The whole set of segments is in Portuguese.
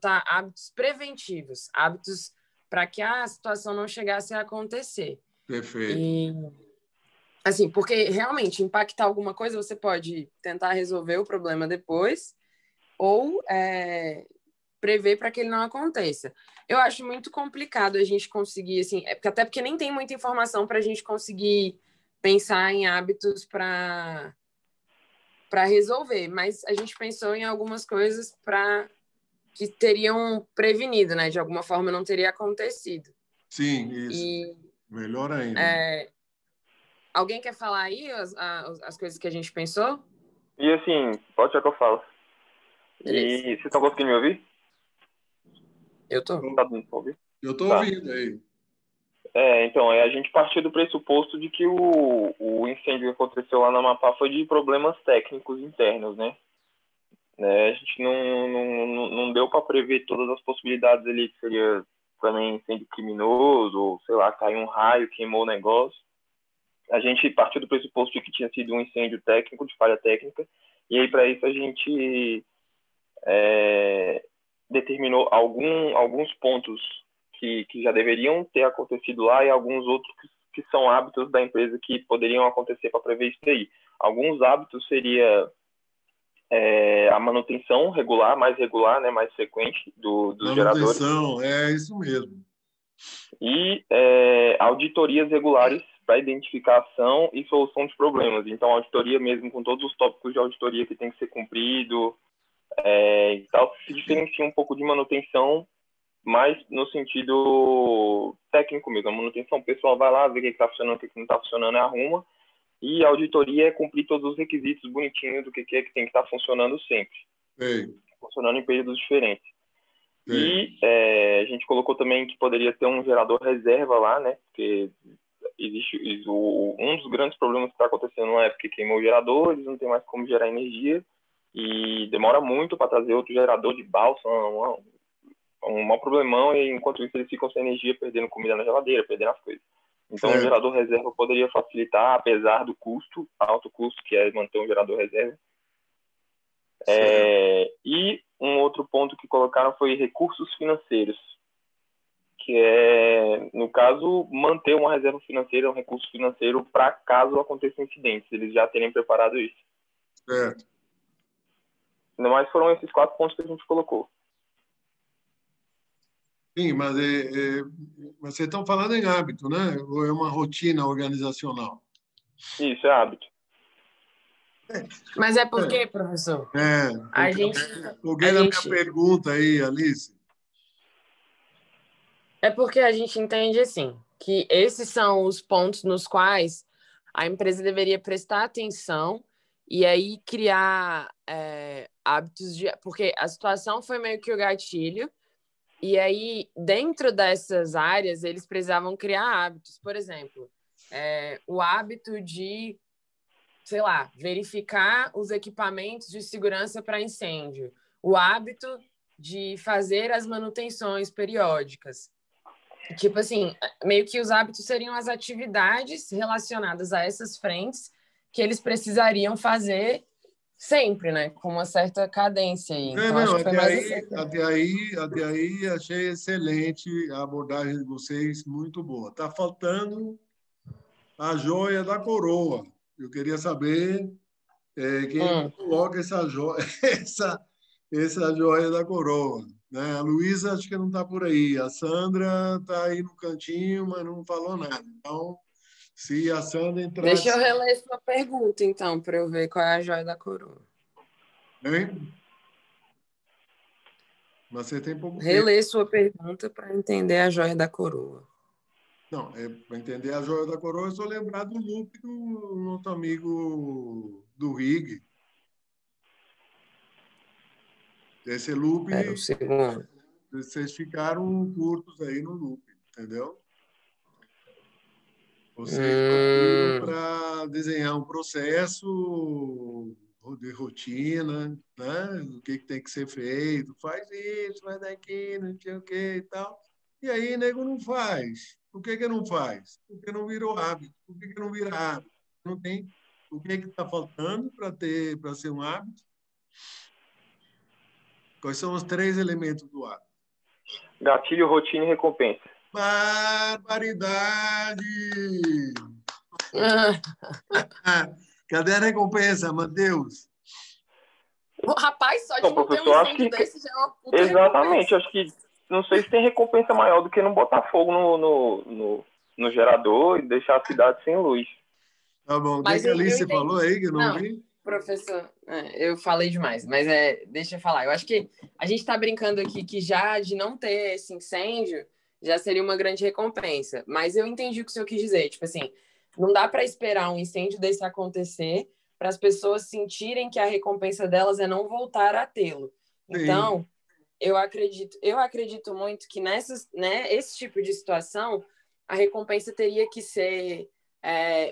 adotar hábitos preventivos, hábitos para que a situação não chegasse a acontecer. Perfeito. E, assim, porque realmente impactar alguma coisa, você pode tentar resolver o problema depois ou prever para que ele não aconteça. Eu acho muito complicado a gente conseguir, assim, até porque nem tem muita informação para a gente conseguir pensar em hábitos para resolver, mas a gente pensou em algumas coisas para que teriam prevenido, né? De alguma forma não teria acontecido. Sim, isso. E Melhor ainda. alguém quer falar aí as coisas que a gente pensou? E assim, pode ser que eu falo. Beleza. E vocês estão conseguindo me ouvir? Eu tô. Tá dando pra ouvir? Eu estou Tá. ouvindo aí. Então, a gente partiu do pressuposto de que o incêndio que aconteceu lá no Amapá foi de problemas técnicos internos, né? A gente não deu para prever todas as possibilidades ali, que seria também incêndio criminoso, ou sei lá, caiu um raio, queimou o negócio. A gente partiu do pressuposto de que tinha sido um incêndio técnico, de falha técnica, e aí para isso a gente determinou alguns pontos que já deveriam ter acontecido lá e alguns outros que são hábitos da empresa que poderiam acontecer para prever isso daí. Alguns hábitos seria a manutenção regular, mais regular, né, mais frequente dos geradores. Manutenção, é isso mesmo. E auditorias regulares para identificação e solução de problemas. Então, auditoria mesmo com todos os tópicos de auditoria que tem que ser cumprido e tal, se diferencia um pouco de manutenção, mas no sentido técnico mesmo. A manutenção, o pessoal vai lá, vê o que está funcionando, o que não está funcionando, arruma. E a auditoria é cumprir todos os requisitos bonitinhos do que é que tem que estar funcionando sempre. Sei. Funcionando em períodos diferentes. Sei. E a gente colocou também que poderia ter um gerador reserva lá, né? Porque existe um dos grandes problemas que está acontecendo na época que queimou o gerador, eles não tem mais como gerar energia e demora muito para trazer outro gerador de balsa, um mau problemão, e enquanto isso eles ficam sem energia, perdendo comida na geladeira, perdendo as coisas. Então, o gerador reserva poderia facilitar, apesar do custo, alto custo, que é manter um gerador reserva. E um outro ponto que colocaram foi recursos financeiros, que é, no caso, manter uma reserva financeira, um recurso financeiro para caso aconteça incidentes, eles já terem preparado isso. Certo. Ainda mais foram esses 4 pontos que a gente colocou. Sim, mas vocês estão falando em hábito, né? Ou é uma rotina organizacional? Isso, é hábito. Mas é porque, professor, a gente... Foguei na minha pergunta aí, Alice. É porque a gente entende, assim, que esses são os pontos nos quais a empresa deveria prestar atenção e aí criar hábitos de... Porque a situação foi meio que o gatilho, e aí, dentro dessas áreas, eles precisavam criar hábitos. Por exemplo, o hábito de, sei lá, verificar os equipamentos de segurança para incêndio, o hábito de fazer as manutenções periódicas. Tipo assim, meio que os hábitos seriam as atividades relacionadas a essas frentes que eles precisariam fazer sempre, né? Com uma certa cadência aí. Então, acho que foi mais assim. Até aí achei excelente a abordagem de vocês, muito boa. Está faltando a joia da coroa. Eu queria saber quem coloca essa joia, essa joia da coroa. Né? A Luísa acho que não está por aí. A Sandra está aí no cantinho, mas não falou nada. Então, se a Sandra entrar... Deixa eu reler sua pergunta, então, para eu ver qual é a joia da coroa. Hein? Mas você tem pouco tempo. Reler sua pergunta para entender a joia da coroa. Não, para entender a joia da coroa, eu sou lembrar do loop do nosso amigo do Rig. Esse loop, Espera um segundo. vocês ficaram curtos aí no loop, entendeu? Vocês partiram para desenhar um processo de rotina, né? O que tem que ser feito, faz isso, faz daquilo, não sei o que e tal. E aí, nego não faz. Por que não faz? Porque não virou hábito. Por que não vira hábito? Não tem. O que está faltando para ser um hábito? Quais são os 3 elementos do hábito? Gatilho, rotina e recompensa. Barbaridade! Cadê a recompensa, Matheus? Rapaz, só de Então, não ter um professor, acho incêndio que... desse já é uma puta Exatamente, recompensa. acho que não sei se tem recompensa maior do que não botar fogo no gerador e deixar a cidade sem luz. Tá bom. O Mas que a eu Alice falou entendi. aí que eu não Não, vi? professor, eu falei demais, mas deixa eu falar. Eu acho que a gente está brincando aqui que já de não ter esse incêndio já seria uma grande recompensa. Mas eu entendi o que o senhor quis dizer. Tipo assim, não dá para esperar um incêndio desse acontecer para as pessoas sentirem que a recompensa delas é não voltar a tê-lo. Sim. Então, eu acredito muito que esse tipo de situação, a recompensa teria que ser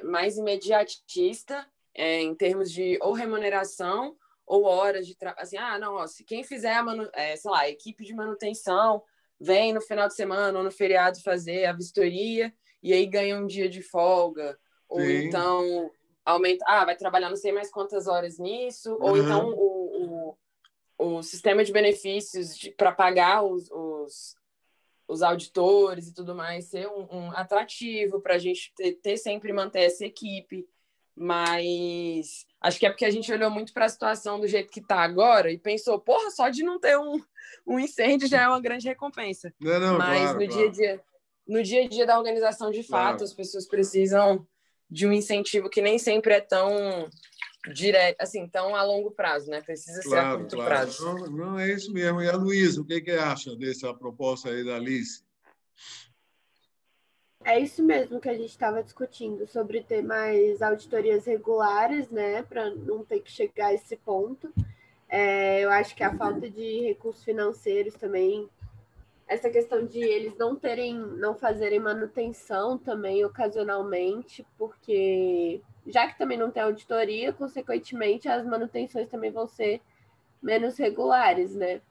mais imediatista, em termos de ou remuneração ou horas de trabalho. Assim, não, ó, se quem fizer sei lá, a equipe de manutenção vem no final de semana ou no feriado fazer a vistoria e aí ganha um dia de folga, ou Sim. então aumenta, vai trabalhar não sei mais quantas horas nisso, ou então Uhum. o sistema de benefícios para pagar os auditores e tudo mais ser um atrativo para a gente ter sempre manter essa equipe. Mas acho que é porque a gente olhou muito para a situação do jeito que está agora e pensou, porra, só de não ter um incêndio já é uma grande recompensa. Não, Mas claro, claro. no dia a dia da organização de fato, Claro. as pessoas precisam de um incentivo que nem sempre é tão direto, assim, tão a longo prazo, né? Precisa ser a Claro, curto claro. prazo. Não, não é isso mesmo. E a Luísa, o que acha dessa proposta aí da Alice? É isso mesmo que a gente estava discutindo, sobre ter mais auditorias regulares, né, para não ter que chegar a esse ponto. Eu acho que a falta de recursos financeiros também, essa questão de eles não fazerem manutenção também ocasionalmente, porque já que também não tem auditoria, consequentemente as manutenções também vão ser menos regulares, né?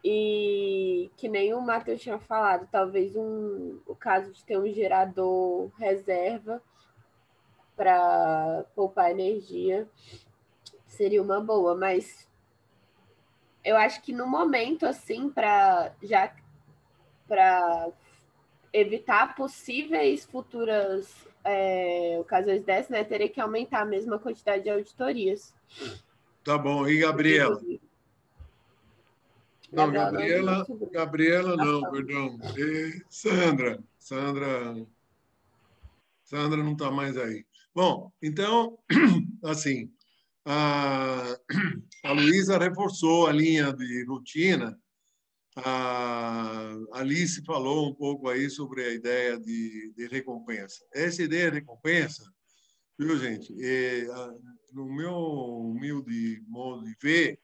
E que nem o Matheus tinha falado, talvez o caso de ter um gerador reserva para poupar energia seria uma boa, mas eu acho que no momento, assim, para evitar possíveis futuras ocasiões dessas, né, teria que aumentar mesmo a quantidade de auditorias. Tá bom. E Gabriela? Não, Gabriela Gabriela não, perdão. Sandra. Sandra não está mais aí. Bom, então, assim, a Luísa reforçou a linha de rotina. A Alice falou um pouco aí sobre a ideia de recompensa. Essa ideia de recompensa, viu, gente, no meu humilde modo de ver,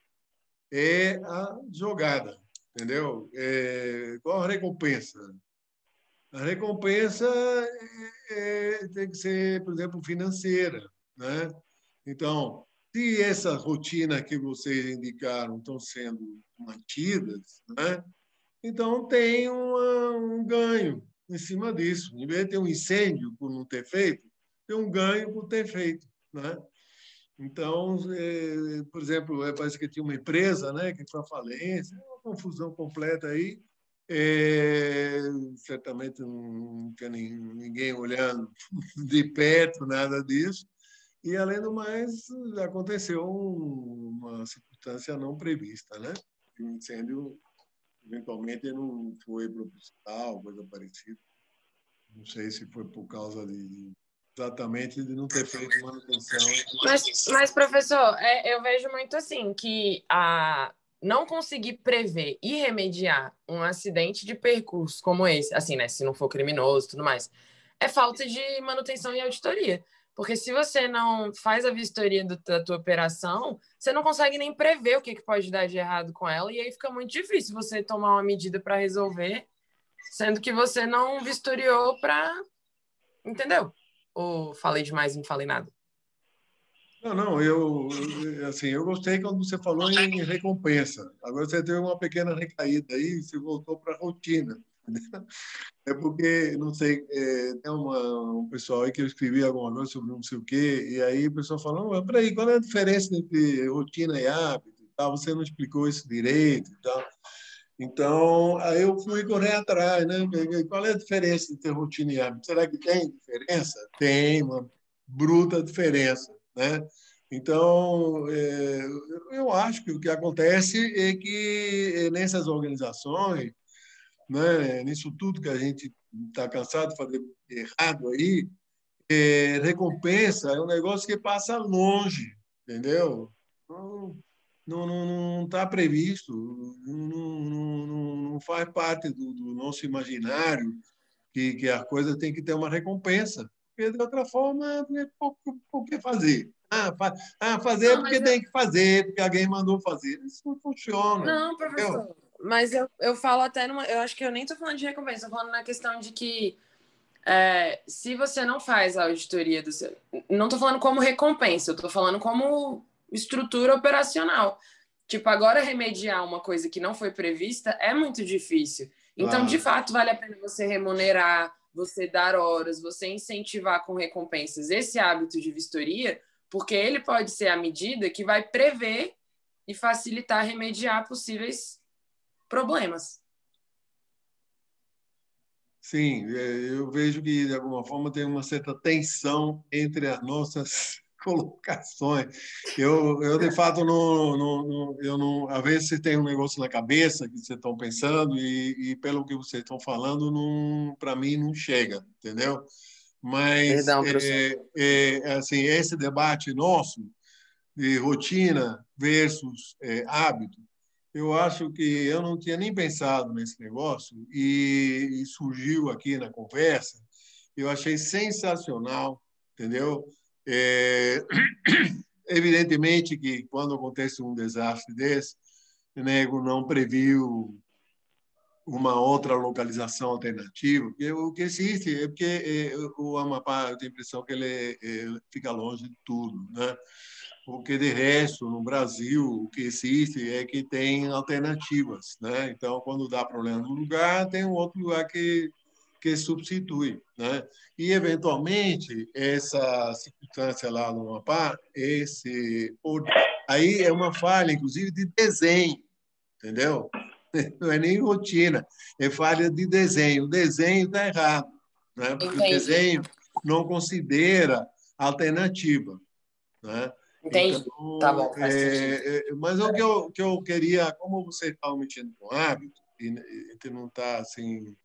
é a jogada, entendeu? Qual a recompensa? A recompensa tem que ser, por exemplo, financeira, né? Então, se essa rotina que vocês indicaram estão sendo mantidas, né? Então tem um ganho em cima disso. Em vez de ter um incêndio por não ter feito, tem um ganho por ter feito, né? Então, por exemplo, parece que tinha uma empresa, né, que foi à falência, uma confusão completa aí. Certamente não tinha ninguém olhando de perto, nada disso. E, além do mais, aconteceu uma circunstância não prevista, né? Um incêndio, eventualmente, não foi proposital, coisa parecida. Não sei se foi por causa exatamente de não ter feito manutenção. Mas professor, eu vejo muito assim que não conseguir prever e remediar um acidente de percurso como esse, assim, né, se não for criminoso e tudo mais, é falta de manutenção e auditoria. Porque se você não faz a vistoria da tua operação, você não consegue nem prever o que pode dar de errado com ela, e aí fica muito difícil você tomar uma medida para resolver, sendo que você não vistoriou para... Entendeu? Ou falei demais e não falei nada? Não, assim, eu gostei quando você falou em recompensa. Agora você teve uma pequena recaída aí, você voltou para a rotina. É porque, não sei, tem um pessoal aí que eu escrevi alguma coisa sobre não sei o quê, e aí o pessoal fala, não, mas peraí, qual é a diferença entre rotina e hábito e tal, você não explicou isso direito e tal. Então, aí eu fui correr atrás, né? Qual é a diferença entre rotina e hábito? Será que tem diferença? Tem uma bruta diferença, né? Então, eu acho que o que acontece é que nessas organizações, né, nisso tudo que a gente está cansado de fazer errado aí, recompensa é um negócio que passa longe, entendeu? Não está previsto, não faz parte do nosso imaginário que a coisa tem que ter uma recompensa. Porque, de outra forma, por que fazer? Fazer Não, porque mas eu... tem que fazer, porque alguém mandou fazer. Isso não funciona, Não, entendeu? professor. Mas eu falo até numa. Eu acho que eu nem tô falando de recompensa, eu tô falando na questão de que se você não faz a auditoria do seu. Não tô falando como recompensa, eu tô falando como estrutura operacional. Tipo, agora remediar uma coisa que não foi prevista é muito difícil. Então, de Claro. fato, vale a pena você remunerar, você dar horas, você incentivar com recompensas esse hábito de vistoria, porque ele pode ser a medida que vai prever e facilitar remediar possíveis problemas. Sim, eu vejo que, de alguma forma, tem uma certa tensão entre as nossas colocações. De fato, eu não. Às vezes, você tem um negócio na cabeça que vocês estão pensando, e pelo que vocês estão falando, para mim, não chega, entendeu? Mas, Perdão, professor. assim, esse debate nosso de rotina versus hábito, eu acho que eu não tinha nem pensado nesse negócio e surgiu aqui na conversa. Eu achei sensacional, entendeu? É, evidentemente que quando acontece um desastre desse, o nego não previu uma outra localização alternativa, porque o que existe é porque o Amapá, eu tenho a impressão que ele fica longe de tudo, né? Porque, de resto, no Brasil, o que existe é que tem alternativas, né? Então, quando dá problema num lugar, tem um outro lugar que substitui, né? E, eventualmente, essa circunstância lá no Amapá, aí é uma falha, inclusive, de desenho, entendeu? Não é nem rotina, é falha de desenho. O desenho está errado, né? Porque o Entendi. desenho não considera alternativa, né? Então, Entendi. Tá bom, faz sentido. mas o que eu queria, como você está mexendo com hábito, e não está assim,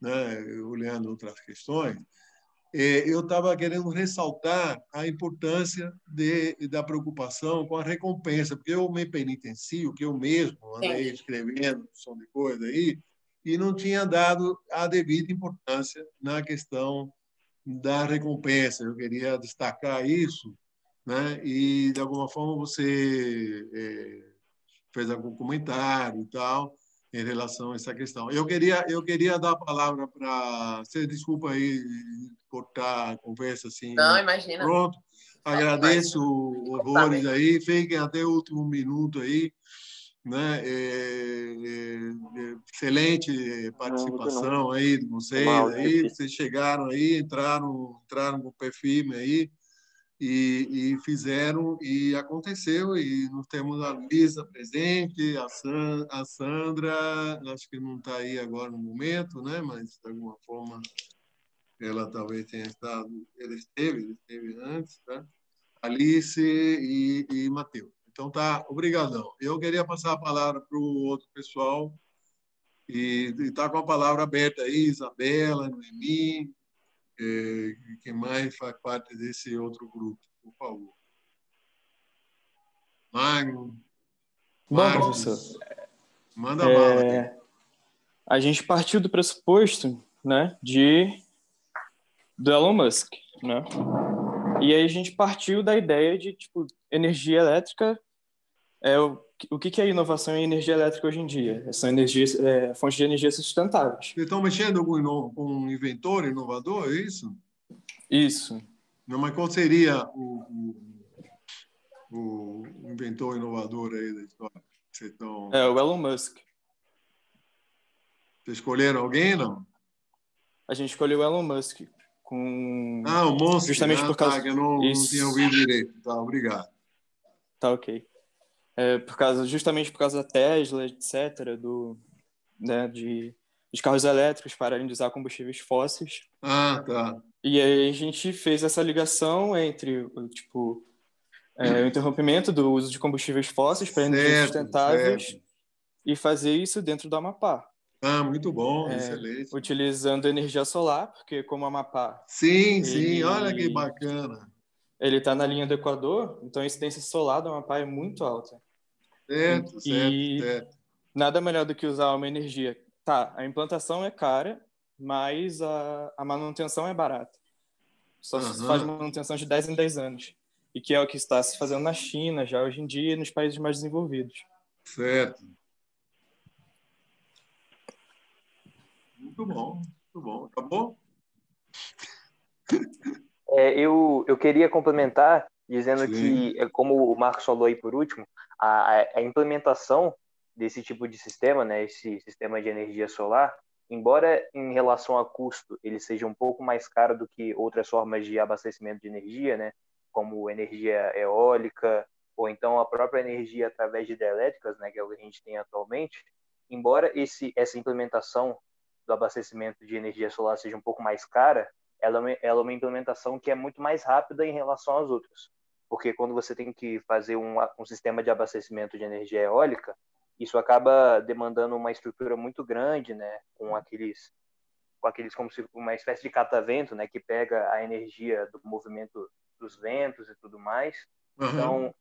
né, olhando outras questões, eu estava querendo ressaltar a importância da preocupação com a recompensa, porque eu me penitencio, que eu mesmo andei Entendi. escrevendo som de coisa aí, e não tinha dado a devida importância na questão da recompensa. Eu queria destacar isso, né? E, de alguma forma, você fez algum comentário e tal em relação a essa questão. Eu queria dar a palavra para você, desculpa aí cortar a conversa Não, assim, imagina. pronto. Fala mais. Agradeço horrores aí, fiquem até o último minuto aí, né? Excelente Muito não. participação aí de Uma vocês áudio aí, aqui. vocês chegaram aí, entraram com o pé firme aí, e fizeram, e aconteceu, e nós temos a Luísa presente, a Sandra, acho que não está aí agora no momento, né? Mas, de alguma forma, ela talvez tenha estado, ele esteve antes, tá? Alice e Matheus. Então, tá, obrigadão. Eu queria passar a palavra para o outro pessoal, e está com a palavra aberta aí, Isabela, Noemi, quem mais faz parte desse outro grupo, por favor. Magno, Bom, professor, Marcos, manda bala aí. a gente partiu do pressuposto, né, do Elon Musk, né? E aí a gente partiu da ideia de, tipo, energia elétrica o que é inovação em energia elétrica hoje em dia? São fontes de energia sustentáveis. Vocês estão mexendo com um inventor, inovador, é isso? Isso. Não, mas qual seria o inventor inovador aí da história? Vocês O Elon Musk. escolheram alguém, não? A gente escolheu o Elon Musk O Musk. justamente por causa... Que eu não tinha Isso. ouvido direito. Tá, obrigado. Tá, ok. justamente por causa da Tesla, etc., né, dos carros elétricos pararem de usar combustíveis fósseis. Ah, tá. E aí a gente fez essa ligação entre, tipo, o interrompimento do uso de combustíveis fósseis para energias Certo, sustentáveis certo. e fazer isso dentro do Amapá, Ah, muito bom, excelente. utilizando energia solar, porque como o Amapá Sim, sim, olha que ele bacana. ele está na linha do Equador, então a incidência solar do Amapá é muito alta. Certo, certo, E certo. nada melhor do que usar uma energia. Tá, a implantação é cara, mas a manutenção é barata. Só se faz Aham, manutenção de 10 em 10 anos. E que é o que está se fazendo na China, já hoje em dia, e nos países mais desenvolvidos. certo. Muito bom, muito bom. Tá bom? Eu queria complementar dizendo Sim. que, como o Marcos falou aí por último, a implementação desse tipo de sistema, né, esse sistema de energia solar, embora em relação a custo ele seja um pouco mais caro do que outras formas de abastecimento de energia, né, como energia eólica ou então a própria energia através de hidrelétricas, né, que é o que a gente tem atualmente, embora essa implementação do abastecimento de energia solar seja um pouco mais cara, ela é uma implementação que é muito mais rápida em relação às outras. Porque quando você tem que fazer um sistema de abastecimento de energia eólica, isso acaba demandando uma estrutura muito grande, né, com aqueles como se uma espécie de catavento, né, que pega a energia do movimento dos ventos e tudo mais. Aham. Então,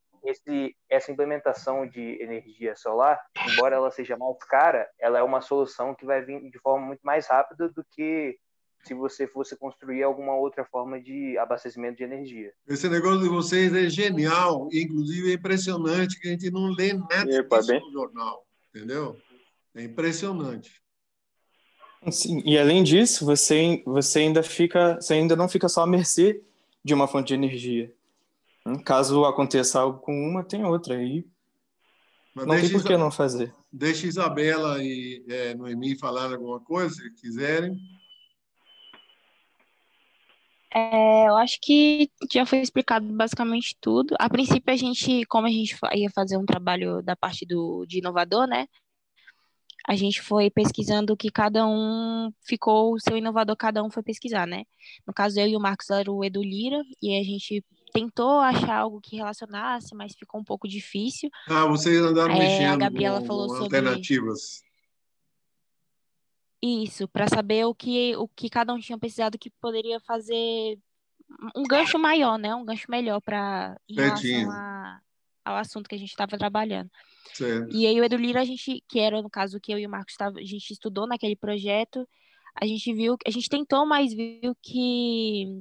essa implementação de energia solar, embora ela seja mais cara, ela é uma solução que vai vir de forma muito mais rápida do que se você fosse construir alguma outra forma de abastecimento de energia. Esse negócio de vocês é genial, inclusive é impressionante que a gente não lê nada Epa, disso bem. no jornal, entendeu? É impressionante. Sim, e além disso, você ainda não fica só à mercê de uma fonte de energia. Caso aconteça algo com uma, tem outra. Aí Mas não tem por que não fazer. deixa Isabela e Noemi falar alguma coisa, se quiserem. Eu acho que já foi explicado basicamente tudo. A princípio, como a gente ia fazer um trabalho da parte de inovador, né? A gente foi pesquisando o que cada um ficou, o seu inovador, cada um foi pesquisar, né? No caso, eu e o Marcos era o Edu Lira, e a gente tentou achar algo que relacionasse, mas ficou um pouco difícil. Ah, vocês andaram A mexendo Gabriela falou com sobre alternativas. isso, para saber o que cada um tinha pesquisado que poderia fazer um gancho maior, né? Um gancho melhor em relação Certinho. ao assunto que a gente estava trabalhando. Certo. E aí o Edu Lira, que era no caso que eu e o Marcos a gente estudou naquele projeto, a gente tentou, mas viu que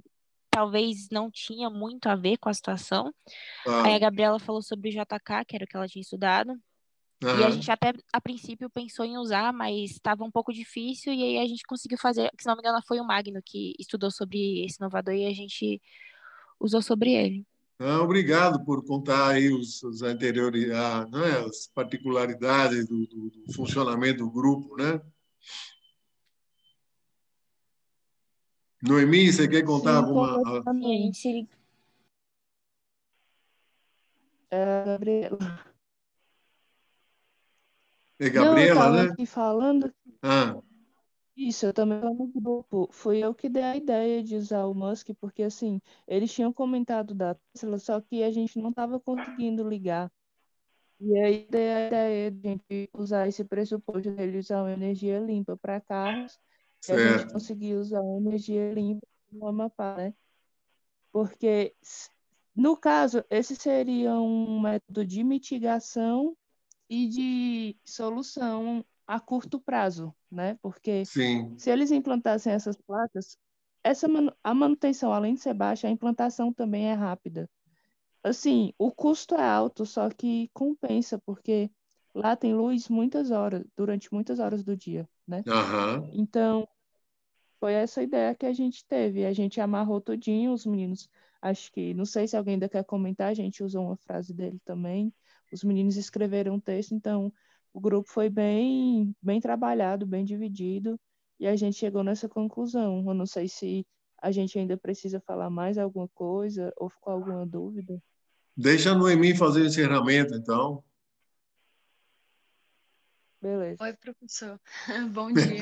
talvez não tinha muito a ver com a situação. Aí a Ah, Gabriela falou sobre o JK, que era o que ela tinha estudado. E a aham. gente até, a princípio, pensou em usar, mas estava um pouco difícil, e aí a gente conseguiu fazer, que se não me engano, foi o Magno que estudou sobre esse inovador, e a gente usou sobre ele. Ah, obrigado por contar aí os anteriores, né, as particularidades do funcionamento do grupo, né? Noemi, você quer contar Sim, alguma? E a gente completamente. se Gabriela. É Não, eu Gabriela, estava né? aqui falando Ah, isso, eu também estava no grupo. Fui eu que dei a ideia de usar o Musk, porque assim, eles tinham comentado da Tesla, só que a gente não estava conseguindo ligar. E aí dei a ideia de a gente usar esse pressuposto dele usar uma energia limpa para carros, e a gente certo. conseguir usar uma energia limpa no Amapá, né? Porque, no caso, esse seria um método de mitigação e de solução a curto prazo, né? Porque Sim. se eles implantassem essas placas, a manutenção, além de ser baixa, a implantação também é rápida. Assim, o custo é alto, só que compensa, porque lá tem luz muitas horas, durante muitas horas do dia, né? Aham. Então, foi essa ideia que a gente teve. A gente amarrou tudinho, os meninos. Acho que, não sei se alguém ainda quer comentar, a gente usou uma frase dele também. Os meninos escreveram um texto, então o grupo foi bem trabalhado, bem dividido, e a gente chegou nessa conclusão. Eu não sei se a gente ainda precisa falar mais alguma coisa ou ficou alguma dúvida. Deixa a Noemi fazer o encerramento, então. Beleza. Oi, professor. Bom dia.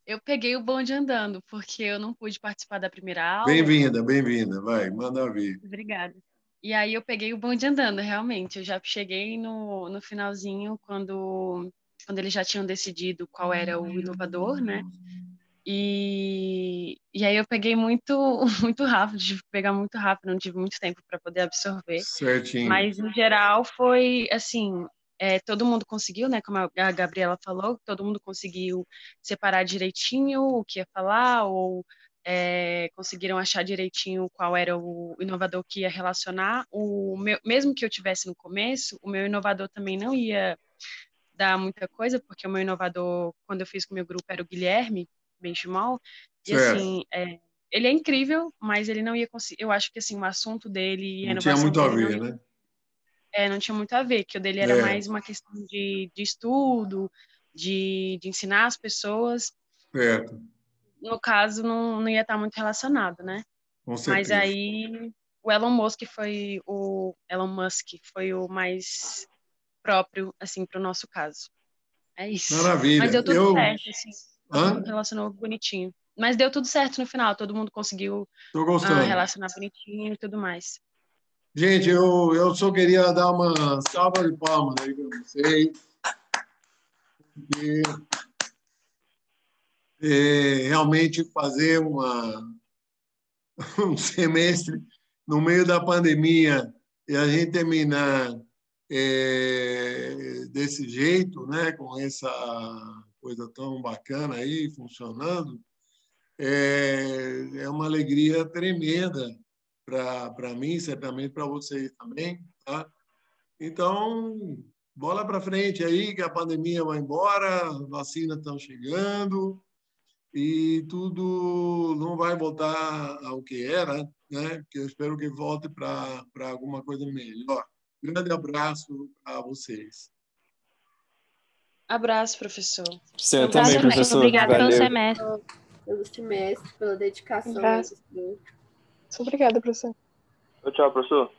Eu peguei o bonde andando, porque eu não pude participar da primeira aula. Bem-vinda. Vai, manda ver. Obrigada. E aí eu peguei o bonde andando, realmente. Eu já cheguei no finalzinho, quando eles já tinham decidido qual era o inovador, né? E aí eu peguei muito, muito rápido, tive que pegar muito rápido, não tive muito tempo para poder absorver. Certinho. Mas, no geral, foi assim, todo mundo conseguiu, né? Como a Gabriela falou, todo mundo conseguiu separar direitinho o que ia falar, ou conseguiram achar direitinho qual era o inovador que ia relacionar. Mesmo que eu tivesse no começo, o meu inovador também não ia dar muita coisa, porque o meu inovador, quando eu fiz com o meu grupo, era o Guilherme Benchimol, e Certo. assim, ele é incrível, mas ele não ia conseguir, eu acho que assim, o assunto dele e a Não tinha inovação muito a dele ver, né? não tinha muito a ver, que o dele era É, mais uma questão de estudo, de ensinar as pessoas. certo, No caso, não ia estar muito relacionado, né? com Mas certeza. aí o Elon Musk foi o mais próprio, assim, para o nosso caso. É isso. Mas Maravilha. deu tudo certo, assim. Todo mundo Hã? relacionou bonitinho. Mas deu tudo certo no final, todo mundo conseguiu Tô gostando. relacionar bonitinho e tudo mais. Gente, eu só queria dar uma salva de palmas aí para vocês, porque realmente fazer um semestre no meio da pandemia e a gente terminar desse jeito, né, com essa coisa tão bacana aí funcionando, é uma alegria tremenda para mim, certamente para vocês também, tá? Então, bola para frente aí, que a pandemia vai embora, as vacinas estão chegando e tudo não vai voltar ao que era, né? Que eu espero que volte para alguma coisa melhor. Grande abraço a vocês. Abraço, professor. Você Eu também, gostei Também. muito. professor. Obrigada pelo Valeu. semestre. Pelo semestre, pela dedicação aí Abraço. do senhor. Obrigada, professor. Tchau, professor.